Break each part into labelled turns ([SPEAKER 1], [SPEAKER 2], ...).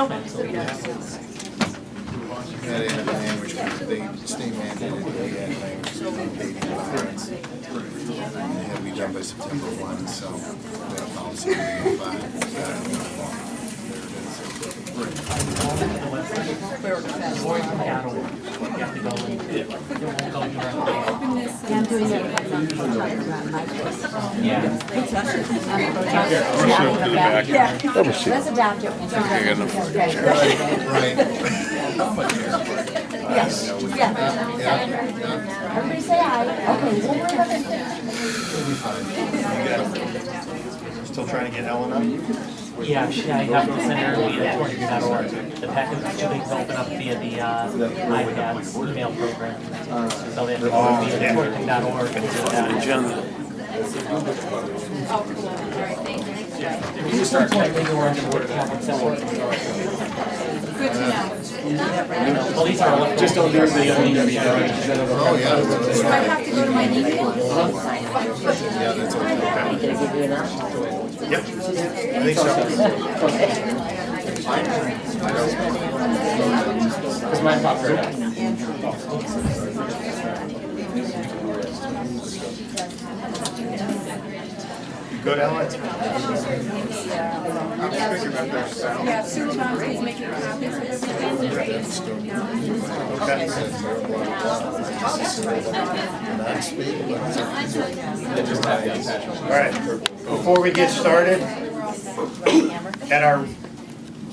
[SPEAKER 1] Had to add language because they state mandated that we add language to dating violence. It had to be done by September 1, so we have policy meeting 5.
[SPEAKER 2] I'm doing it. Let's adopt it.
[SPEAKER 1] Right.
[SPEAKER 2] Yes. Yeah. Everybody say aye. Okay. One more
[SPEAKER 3] Still trying to get Ellen up?
[SPEAKER 4] Yeah, I have to send her via torture.org. The packet should be open up via the iPad's email program. So they have to go via torture.org and do that. Agenda. You start typing your word
[SPEAKER 2] Good to know.
[SPEAKER 4] Well, these are
[SPEAKER 3] Just don't do it.
[SPEAKER 1] Oh, yeah.
[SPEAKER 2] Do I have to go to my email?
[SPEAKER 1] Yeah, that's okay.
[SPEAKER 3] Yep. I think so.
[SPEAKER 4] Because mine popped right up.
[SPEAKER 3] Good, Ellen?
[SPEAKER 5] Yeah, Sue Johnson is making copies of everything.
[SPEAKER 3] All right. Before we get started, at our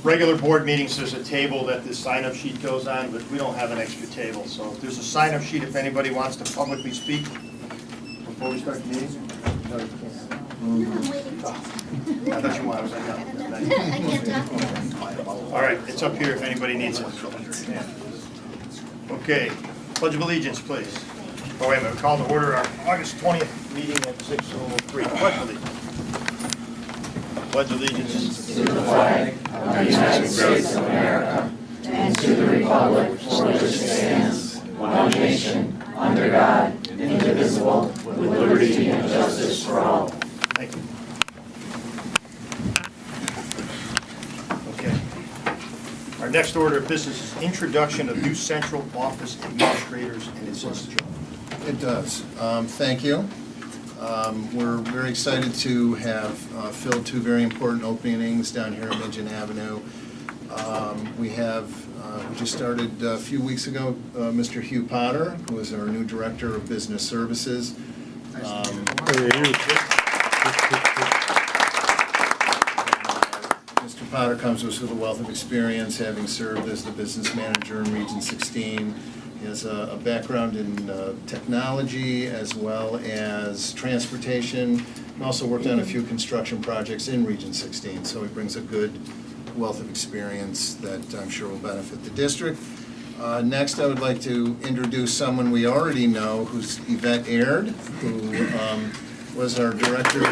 [SPEAKER 3] regular board meetings, there's a table that the sign-up sheet goes on, but we don't have an extra table. So there's a sign-up sheet if anybody wants to publicly speak before we start the meeting. No, you can't. I thought you wanted. I was like, no. All right, it's up here if anybody needs it. Okay, Pledge of Allegiance, please. Oh, wait a minute, we call to order our August 20th meeting at 6:03. Pledge of Allegiance. Pledge allegiance
[SPEAKER 6] to the flag of the United States of America and to the republic for which it stands, one nation, under God, indivisible, with liberty and justice for all.
[SPEAKER 3] Thank you. Okay. Our next order of business is introduction of new central office administrators and assistants.
[SPEAKER 1] It does. Thank you. We're very excited to have filled two very important openings down here on Minchin Avenue. We just started a few weeks ago, Mr. Hugh Potter, who is our new Director of Business Services. Mr. Potter comes to us with a wealth of experience, having served as the business manager in Region 16. He has a background in technology as well as transportation, and also worked on a few construction projects in Region 16. So he brings a good wealth of experience that I'm sure will benefit the district. Next, I would like to introduce someone we already know, who's Yvette Aird, who was our director.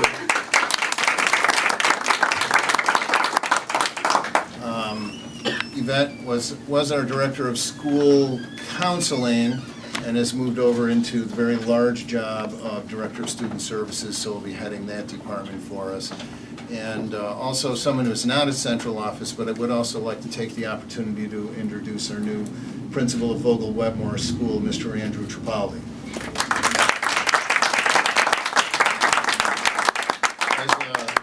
[SPEAKER 1] Yvette was our director of school counseling and has moved over into the very large job of director of student services, so we'll be heading that department for us. And also someone who's not at central office, but I would also like to take the opportunity to introduce our new principal of Vogel Wetmore School, Mr. Andrew Tripaldi.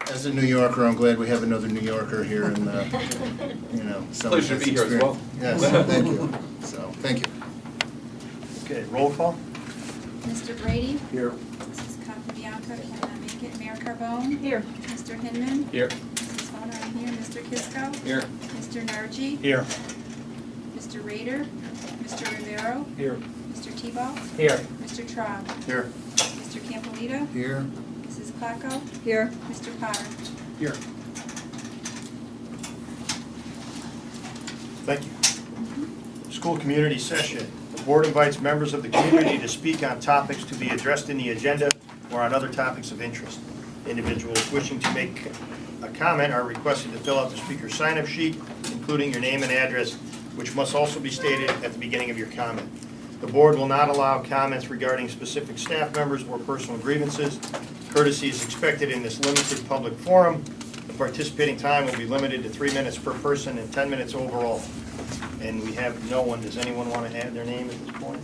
[SPEAKER 1] As a New Yorker, I'm glad we have another New Yorker here, and
[SPEAKER 7] pleasure to be here as well.
[SPEAKER 1] Yes, thank you. So, thank you.
[SPEAKER 3] Okay, roll call.
[SPEAKER 5] Mr. Brady?
[SPEAKER 7] Here.
[SPEAKER 5] Mrs. Capabianca cannot make it. Mayor Carbone?
[SPEAKER 2] Here.
[SPEAKER 5] Mr. Hinman?
[SPEAKER 7] Here.
[SPEAKER 5] Mrs. Bonner, I'm here. Mr. Kisco?
[SPEAKER 7] Here.
[SPEAKER 5] Mr. Nargi?
[SPEAKER 3] Here.
[SPEAKER 5] Mr. Rader? Mr. Rivero?
[SPEAKER 7] Here.
[SPEAKER 5] Mr. Tebow?
[SPEAKER 4] Here.
[SPEAKER 5] Mr. Traub?
[SPEAKER 3] Here.
[SPEAKER 5] Mr. Campolita?
[SPEAKER 1] Here.
[SPEAKER 5] Mrs. Clacko?
[SPEAKER 2] Here.
[SPEAKER 5] Mr. Potter?
[SPEAKER 3] Here. Thank you. School community session. The board invites members of the community to speak on topics to be addressed in the agenda or on other topics of interest. Individuals wishing to make a comment are requested to fill out the speaker sign-up sheet, including your name and address, which must also be stated at the beginning of your comment. The board will not allow comments regarding specific staff members or personal grievances. Courtesy is expected in this limited public forum. The The participating time will be limited to 3 minutes per person and 10 minutes overall. And we have no one. Does anyone want to add their name at this point?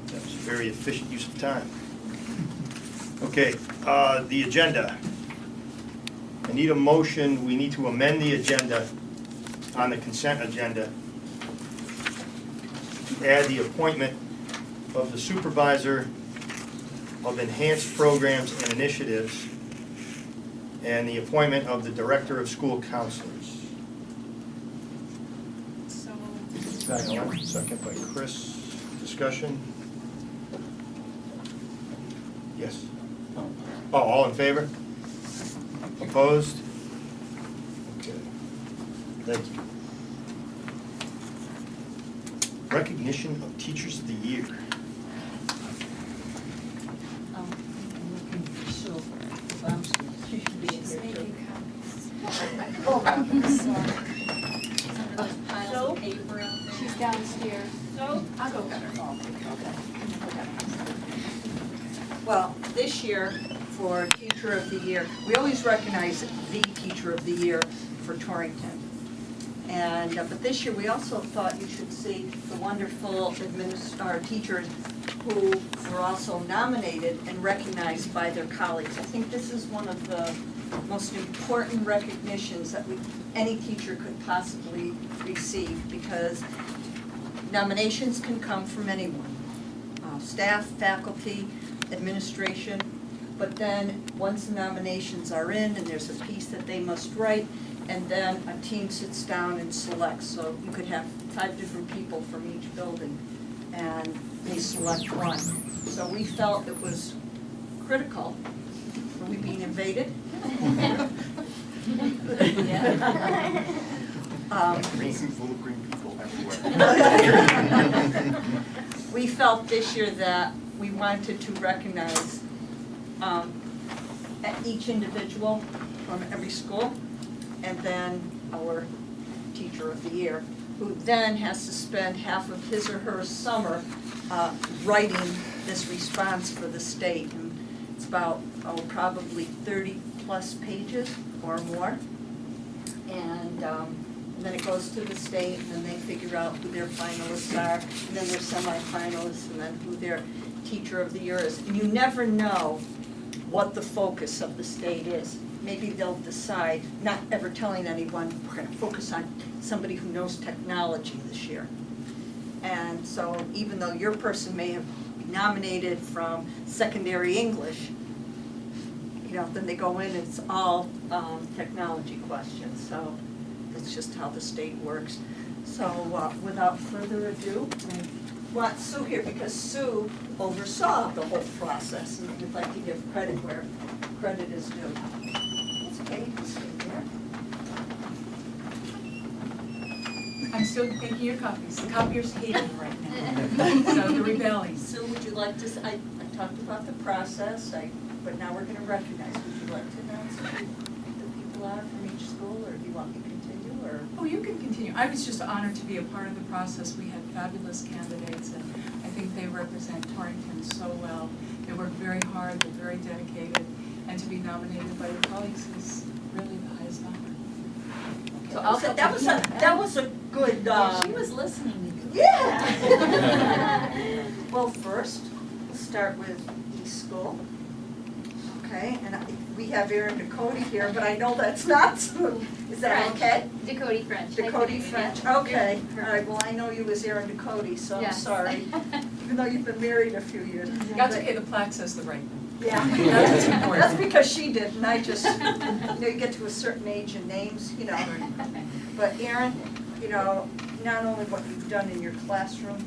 [SPEAKER 3] That was a very efficient use of time. Okay, the agenda. I need a motion. We need to amend the agenda on the consent agenda to add the appointment of the supervisor of enhanced programs and initiatives and the appointment of the director of school counselors.
[SPEAKER 5] So,
[SPEAKER 3] Second by Chris. Discussion? Yes. Oh, all in favor? Opposed? Okay. Thank you. Recognition of Teachers of the Year.
[SPEAKER 8] I'm looking for Sue. She should be in
[SPEAKER 5] she's
[SPEAKER 8] here
[SPEAKER 5] making
[SPEAKER 8] too.
[SPEAKER 5] copies.
[SPEAKER 8] Oh, I'm sorry.
[SPEAKER 5] So, she's downstairs. So, I'll go get her.
[SPEAKER 8] Well, this year, for Teacher of the Year, we always recognize the Teacher of the Year for Torrington. And, but this year, we also thought you should see the wonderful teachers who were also nominated and recognized by their colleagues. I think this is one of the most important recognitions that any teacher could possibly receive, because nominations can come from anyone, staff, faculty, administration, but then once the nominations are in and there's a piece that they must write, and then a team sits down and selects. So you could have 5 different people from each building, and they select one. So we felt it was critical. Are we being invaded?
[SPEAKER 3] Little green people everywhere.
[SPEAKER 8] We felt this year that we wanted to recognize each individual from every school, and then our Teacher of the Year, who then has to spend half of his or her summer writing this response for the state. And it's about, probably 30-plus pages or more. And then it goes to the state, and then they figure out who their finalists are, and then their semifinalists, and then who their Teacher of the Year is. And you never know what the focus of the state is. Maybe they'll decide, not ever telling anyone, we're going to focus on somebody who knows technology this year. And so even though your person may have been nominated from secondary English, then they go in and it's all technology questions. So that's just how the state works. So without further ado, I want Sue here because Sue oversaw the whole process, and we'd like to give credit where credit is due. It's okay, you can stay there.
[SPEAKER 9] I'm still making your copies. The copier's hating right now. So they're rebelling.
[SPEAKER 8] Sue, would you like to, I talked about the process, but now we're going to recognize. Would you like to announce who the people are from each school, or do you want me to continue, or?
[SPEAKER 9] Oh, you can continue. I was just honored to be a part of the process. We had fabulous candidates, and I think they represent Torrington so well. They work very hard, they're very dedicated, and to be nominated by your colleagues is really the highest honor.
[SPEAKER 8] So that was a good.
[SPEAKER 2] She was listening.
[SPEAKER 8] Yeah. Well, first, we'll start with East School. Okay, and we have Erin Ducote here, but I know that's not Sue. Is that okay?
[SPEAKER 2] Ducote French.
[SPEAKER 8] Ducote French, okay. All right, well, I know you as Erin Ducote, so I'm
[SPEAKER 2] Yes.
[SPEAKER 8] sorry. Even though you've been married a few years.
[SPEAKER 9] That's okay, the plaque says the right thing.
[SPEAKER 8] Yeah.
[SPEAKER 9] That's important.
[SPEAKER 8] That's because she did, and I just, you get to a certain age and names, But Erin, not only what you've done in your classroom,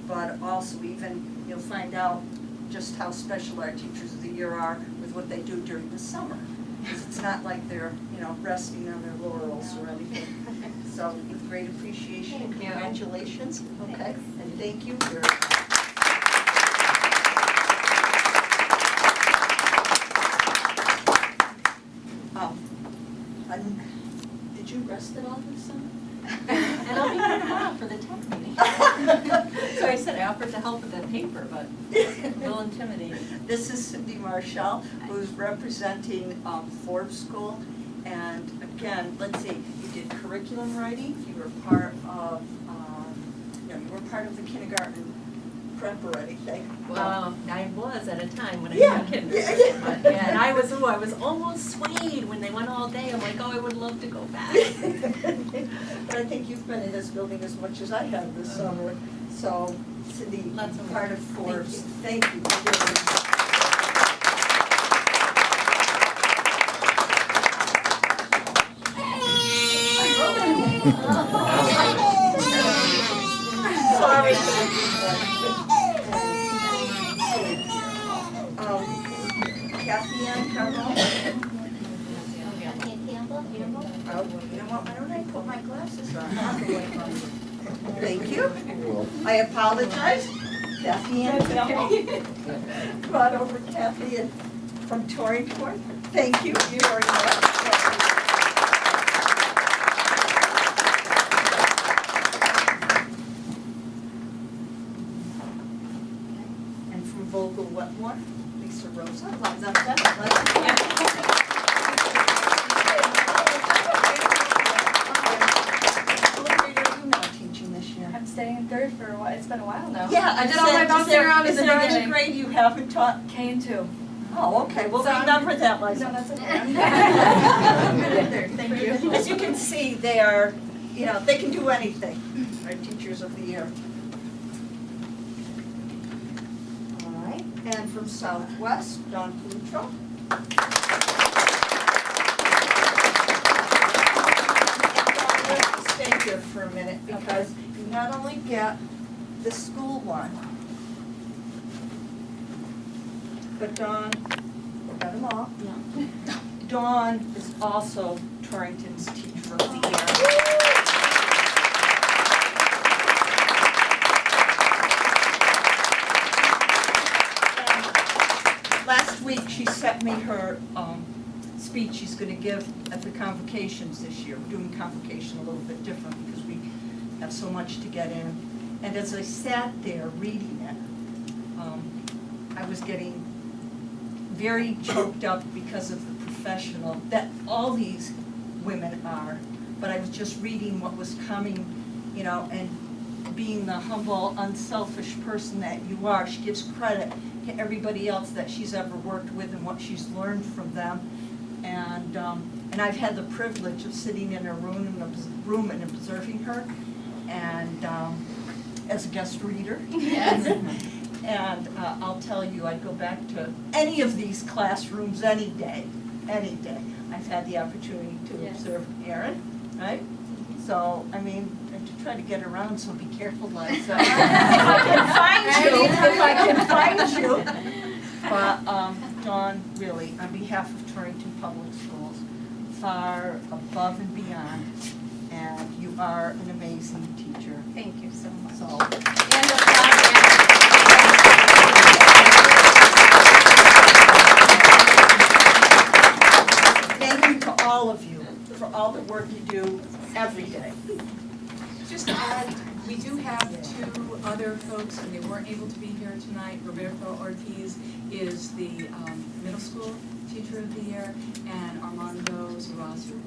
[SPEAKER 8] but also even, you'll find out just how special our Teachers of the Year are with what they do during the summer. Because it's not like they're, resting on their laurels or anything. So with great appreciation,
[SPEAKER 2] Thank you.
[SPEAKER 8] congratulations, okay? And thank you for did you rest it all this summer?
[SPEAKER 2] And I'll be here tomorrow for the tech meeting. So I said I offered to help with the paper, but a little intimidating.
[SPEAKER 8] This is Cindy Marshall, who's representing Forbes School. And again, let's see, you did curriculum writing, you were part of, you were part of the kindergarten prep or anything.
[SPEAKER 2] Well, I was at a time when I
[SPEAKER 8] Yeah,
[SPEAKER 2] was in kindergarten.
[SPEAKER 8] yeah.
[SPEAKER 2] But yeah, and I was almost swayed when they went all day. I'm like, oh, I would love to go back.
[SPEAKER 8] But I think you've been in this building as much as I have this summer. So Cindy,
[SPEAKER 2] Lots of
[SPEAKER 8] part of Forbes, thank you for doing this. Sorry. Kathy Ann Carmel. Oh, you know what, why don't I put my glasses on? Thank you. I apologize. Kathy Ann Carmel. Brought over Kathy and from Torrington. Thank you very much. And from Vogel Wetmore, Lisa Rosa. What grade are you now teaching this year?
[SPEAKER 5] I'm staying in third for a while. It's been a while now.
[SPEAKER 8] Yeah,
[SPEAKER 5] I did all my bouncing around in
[SPEAKER 8] Is
[SPEAKER 5] the
[SPEAKER 8] there any
[SPEAKER 5] beginning.
[SPEAKER 8] grade you haven't taught?
[SPEAKER 5] K and 2.
[SPEAKER 8] Oh, okay, we'll
[SPEAKER 5] So I'm-
[SPEAKER 8] remember that,
[SPEAKER 5] No,
[SPEAKER 8] Liza.
[SPEAKER 5] that's okay. I'm good at third. Thank you.
[SPEAKER 8] As you can see, they are, they can do anything, our teachers of the year. All right, and from Southwest, Don Pluto. Stay here for a minute, because you not only get the school one, but Dawn, got them all. Dawn is also Torrington's Teacher of the Year. And last week, she sent me her speech she's going to give at the convocations this year. We're doing convocation a little bit different because we have so much to get in. And as I sat there reading it, I was getting very choked up because of the professional that all these women are. But I was just reading what was coming, and being the humble, unselfish person that you are, she gives credit to everybody else that she's ever worked with and what she's learned from them. And I've had the privilege of sitting in her room and observing her, and as a guest reader. And I'll tell you, I'd go back to any of these classrooms any day, any day. I've had the opportunity to observe Erin, right? So, I mean, I have to try to get around, so be careful, Liza. If I can find you. But, Dawn, really, on behalf of Torrington Public Schools, far above and beyond, and you are an amazing teacher.
[SPEAKER 5] Thank you so much.
[SPEAKER 8] So, thank you to all of you for all the work you do every day.
[SPEAKER 9] Just to add, we do have two other folks, and they weren't able to be here tonight. Roberto Ortiz is the middle school teacher of the year, and Armando Zurazu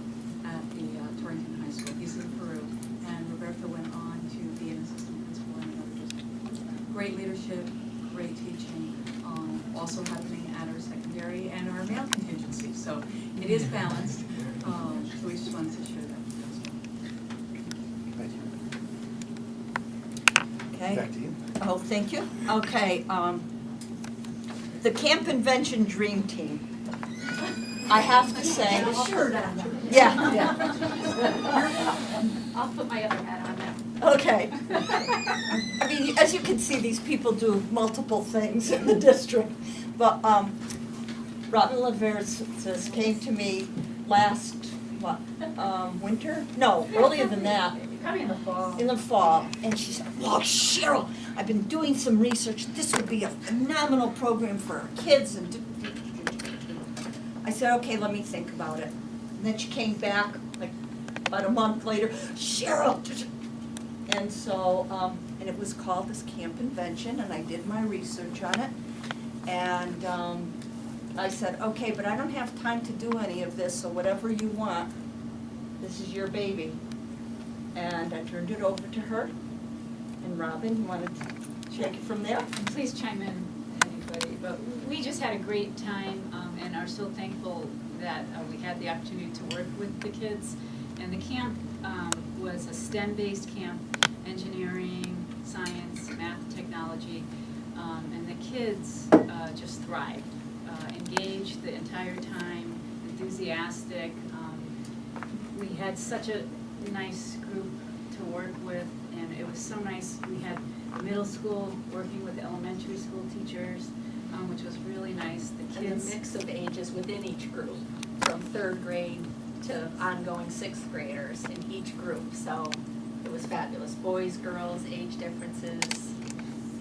[SPEAKER 9] at the Torrington High School. He's in Peru, and Roberto went on to be an assistant principal in another district. Great leadership, great teaching, also happening at our secondary and our male contingency. So it is balanced, so we just wanted to share that with you as well.
[SPEAKER 8] Okay.
[SPEAKER 3] Back to you.
[SPEAKER 8] Oh, thank you. Okay, the Camp Invention Dream Team. I have to say. Yeah.
[SPEAKER 5] I'll put my other hat on now.
[SPEAKER 8] Okay. I mean, as you can see, these people do multiple things in the district. But Robin Laversis came to me last, winter? No, earlier than that.
[SPEAKER 5] Probably in the fall.
[SPEAKER 8] In the fall, and she said, "Well, Cheryl, I've been doing some research. This would be a phenomenal program for our kids." And I said, "Okay, let me think about it." And then she came back like about a month later, "Cheryl," and so and it was called this Camp Invention, and I did my research on it. And I said, okay, but I don't have time to do any of this, so whatever you want, this is your baby. And I turned it over to her. And Robin, you wanted to take it from there?
[SPEAKER 5] Please chime in, anybody. But we just had a great time and are so thankful that we had the opportunity to work with the kids. And the camp was a STEM-based camp, engineering, science, math, technology, and the kids just thrived, engaged the entire time, enthusiastic. We had such a nice group to work with, and it was so nice. We had middle school working with elementary school teachers, which was really nice. The kids,
[SPEAKER 2] And a mix of ages within each group, from 3rd grade to ongoing 6th graders in each group. So it was fabulous. Boys, girls, age differences,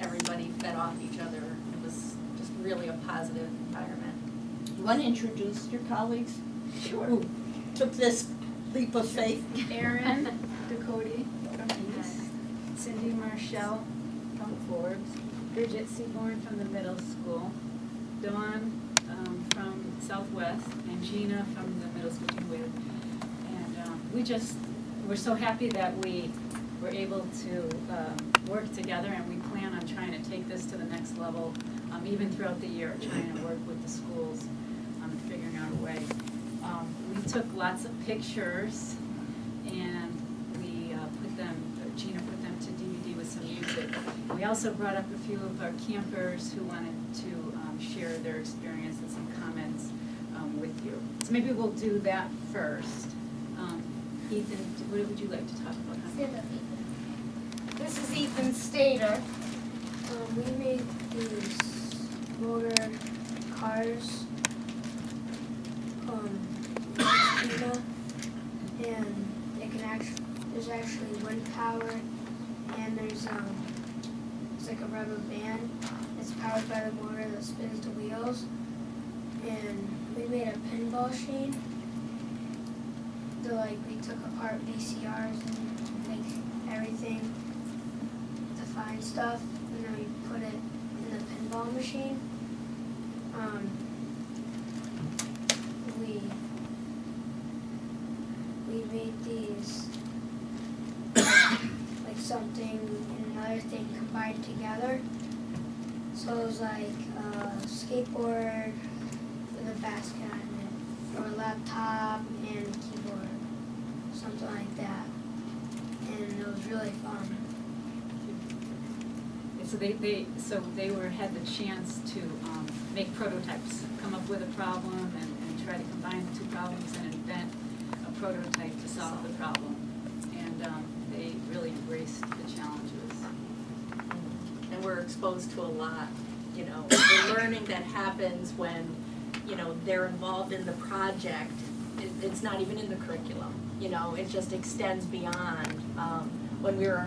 [SPEAKER 2] everybody fed off each other. It was just really a positive environment.
[SPEAKER 8] You want to introduce your colleagues?
[SPEAKER 2] Sure.
[SPEAKER 8] Who took this leap of faith?
[SPEAKER 5] Erin Ducote from East, Cindy Marshall from Forbes, Bridget Seaborn from the middle school, Dawn from Southwest, and Gina from the middle school team with. And we're so happy that we were able to work together, and we plan on trying to take this to the next level, even throughout the year, trying to work with the schools and figuring out a way. We took lots of pictures, and we Gina put them to DVD with some music. We also brought up a few of our campers who wanted to share their experience and some comments with you. So maybe we'll do that first. Ethan, what would you like to talk about?
[SPEAKER 10] Stand up, Ethan. This is Ethan Stater. We made these motor cars, and it can there's actually wind power, and there's it's like a rubber band. It's powered by the motor that spins the wheels, and we made a pinball machine. We took apart VCRs and make everything to find stuff, and then we put it in the pinball machine. We made these like something and another thing combined together. So it was like a skateboard with a basket on it, or a laptop and a keyboard, something like that. And it was really fun.
[SPEAKER 5] So they had the chance to make prototypes, come up with a problem and try to combine the two problems and invent a prototype to solve the problem. And they really embraced the challenges.
[SPEAKER 2] And we're exposed to a lot, the learning that happens when, they're involved in the project. It's not even in the curriculum, it just extends beyond. When we were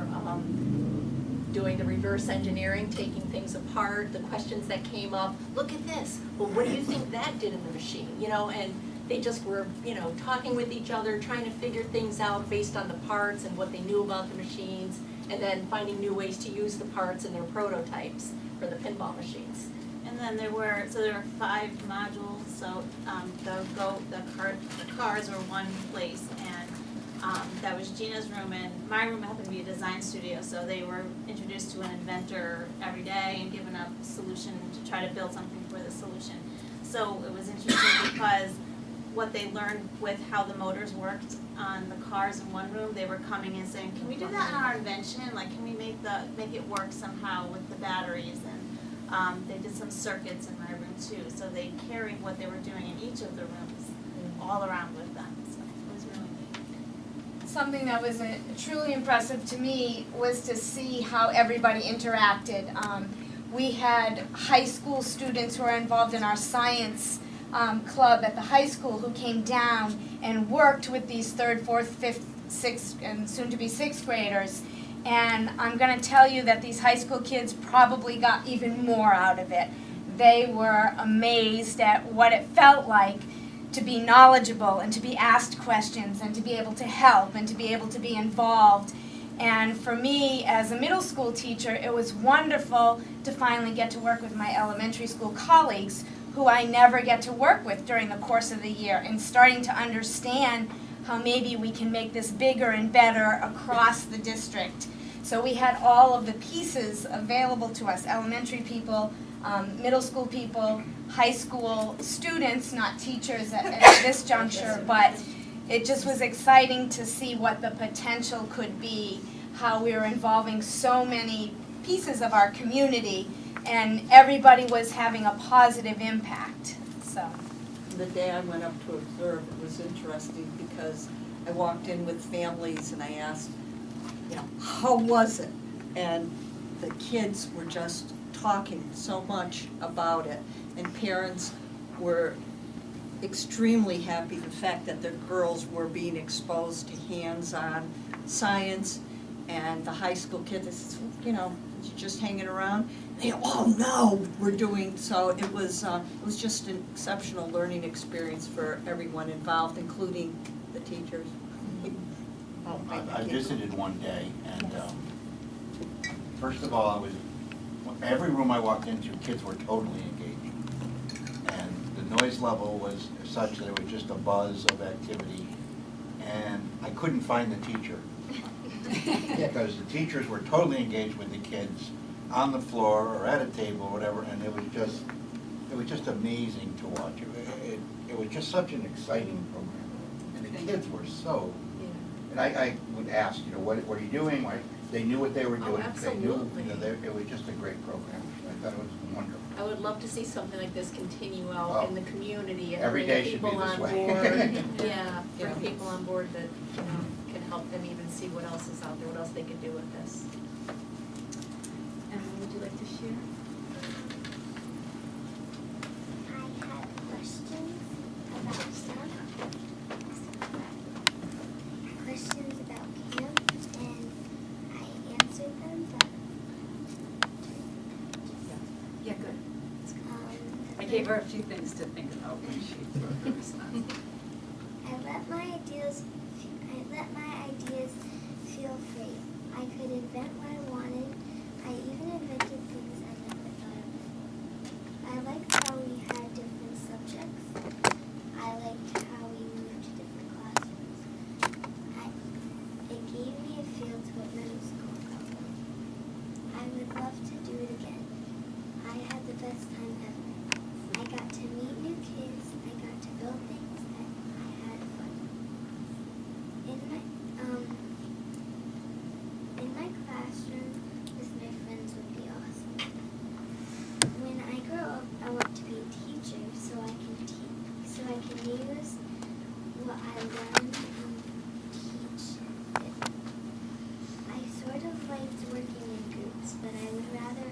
[SPEAKER 2] doing the reverse engineering, taking things apart, the questions that came up, look at this, well, what do you think that did in the machine, and they just were, talking with each other, trying to figure things out based on the parts and what they knew about the machines, and then finding new ways to use the parts in their prototypes for the pinball machines.
[SPEAKER 11] And then there were 5 modules, so the cars were one place, and that was Gina's room, and my room happened to be a design studio, so they were introduced to an inventor every day and given a solution to try to build something for the solution. So it was interesting because what they learned with how the motors worked on the cars in one room, they were coming and saying, can we do that in our invention? Like, can we make it work somehow with the batteries? And they did some circuits in my room too, so they carried what they were doing in each of the rooms all around with them. So it was really neat.
[SPEAKER 10] Something that was truly impressive to me was to see how everybody interacted. We had high school students who are involved in our science club at the high school who came down and worked with these 3rd, 4th, 5th, 6th, and soon to be 6th graders. And I'm going to tell you that these high school kids probably got even more out of it. They were amazed at what it felt like to be knowledgeable and to be asked questions and to be able to help and to be able to be involved. And for me, as a middle school teacher, it was wonderful to finally get to work with my elementary school colleagues who I never get to work with during the course of the year, and starting to understand how maybe we can make this bigger and better across the district. So we had all of the pieces available to us, elementary people, middle school people, high school students, not teachers at this juncture, but it just was exciting to see what the potential could be, how we were involving so many pieces of our community, and everybody was having a positive impact, so.
[SPEAKER 8] The day I went up to observe, it was interesting because I walked in with families and I asked, you know, how was it? And the kids were just talking so much about it, and parents were extremely happy the fact that their girls were being exposed to hands-on science, and the high school kids, you know, just hanging around. They, oh no, we're doing, so it was just an exceptional learning experience for everyone involved, including the teachers.
[SPEAKER 12] I visited one day, and first of all, every room I walked into, kids were totally engaged. And the noise level was such that it was just a buzz of activity, and I couldn't find the teacher. Because the teachers were totally engaged with the kids on the floor or at a table or whatever, and it was just amazing to watch. It was just such an exciting program, and the kids were so. And I would ask, you know, what are you doing? They knew what they were doing. They knew, you know, it was just a great program. I thought it was wonderful.
[SPEAKER 2] I would love to see something like this continue out in the community and
[SPEAKER 12] every
[SPEAKER 2] bring
[SPEAKER 12] day should be
[SPEAKER 2] people
[SPEAKER 12] this
[SPEAKER 2] on
[SPEAKER 12] way.
[SPEAKER 2] board. Yeah, bring people on board that, you know, can help them even see what else is out there, what else they can do with this.
[SPEAKER 5] Emma, would you like to share?
[SPEAKER 13] I had questions about stuff. Questions about camp, and I answered them, but
[SPEAKER 5] Yeah, good. I gave her a few things to think about when she wrote her response.
[SPEAKER 13] I let my ideas feel free. I could invent what I wanted. I even invented things I never thought of. I liked how we had different subjects. I liked how we moved to different classrooms. It gave me a feel to what middle school felt like. I would love to do it again. I had the best time ever. I got to meet new kids. I got to build things, and I had fun. In my classroom with my friends would be awesome. When I grow up, I want to be a teacher so I can use what I learned and teach it. I sort of liked working in groups, but I would rather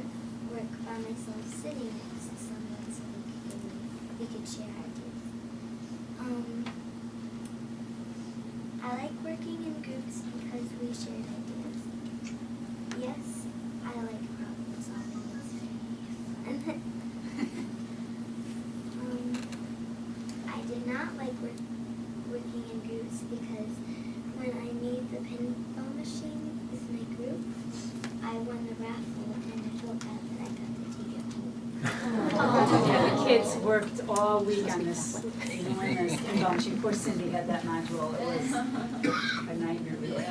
[SPEAKER 13] work by myself sitting next to someone so we could share ideas. I like working in groups because we shared ideas. Yes, I like problem solving. It's very fun. I did not like working in groups because when I made the pinball machine with my group, I won the raffle and I felt bad that I got to take it home.
[SPEAKER 5] Yeah, the kids worked all week on this pinball machine. Poor Cindy had that module. It was a nightmare, really.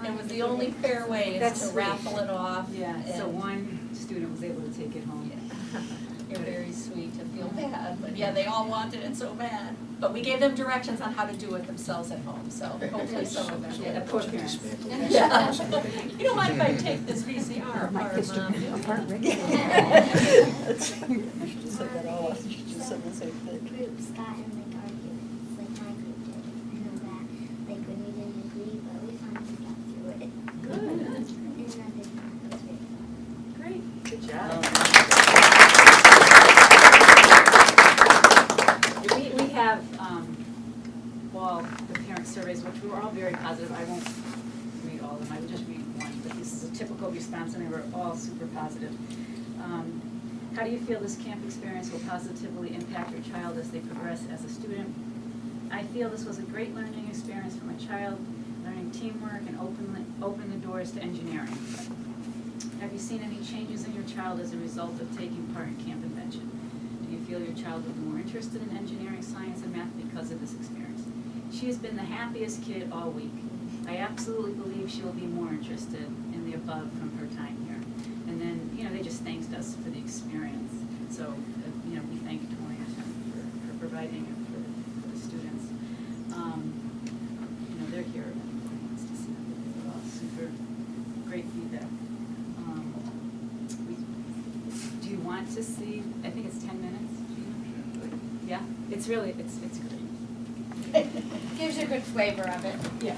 [SPEAKER 2] It was the only fair way is to raffle it off.
[SPEAKER 5] Yeah, so one student was able to take it home.
[SPEAKER 2] You're very sweet to feel bad, but yeah, they all wanted it so bad. But we gave them directions on how to do it themselves at home, so hopefully some of them did.
[SPEAKER 5] Yeah, poor parents.
[SPEAKER 2] Yeah. You don't mind if I take this VCR apart, Mom?
[SPEAKER 8] You should just say that all. You should just say the same thing.
[SPEAKER 13] Groups got in like arguments, like my group did. I know that, like when we didn't agree, but we finally got through it.
[SPEAKER 2] Good.
[SPEAKER 13] And that was very fun.
[SPEAKER 2] Great. Good job.
[SPEAKER 5] We have all the parent surveys, which were all very positive. I won't read all of them, I will just read one, but this is a typical response, and they were all super positive. How do you feel this camp experience will positively impact your child as they progress as a student? I feel this was a great learning experience for my child. learning teamwork and open the doors to engineering. Have you seen any changes in your child as a result of taking part in Camp Invention? Do you feel your child will be more interested in engineering, science, and math because of this experience? She has been the happiest kid all week. I absolutely believe she will be more interested in the above from her time here. And then, they just thanked us for the experience. So, we thank Torrington for providing it for the students. They're here. They're all super great feedback. Do you want to see, I think it's 10 minutes? Yeah, it's great.
[SPEAKER 10] Gives you a good flavor of it.
[SPEAKER 5] Yeah.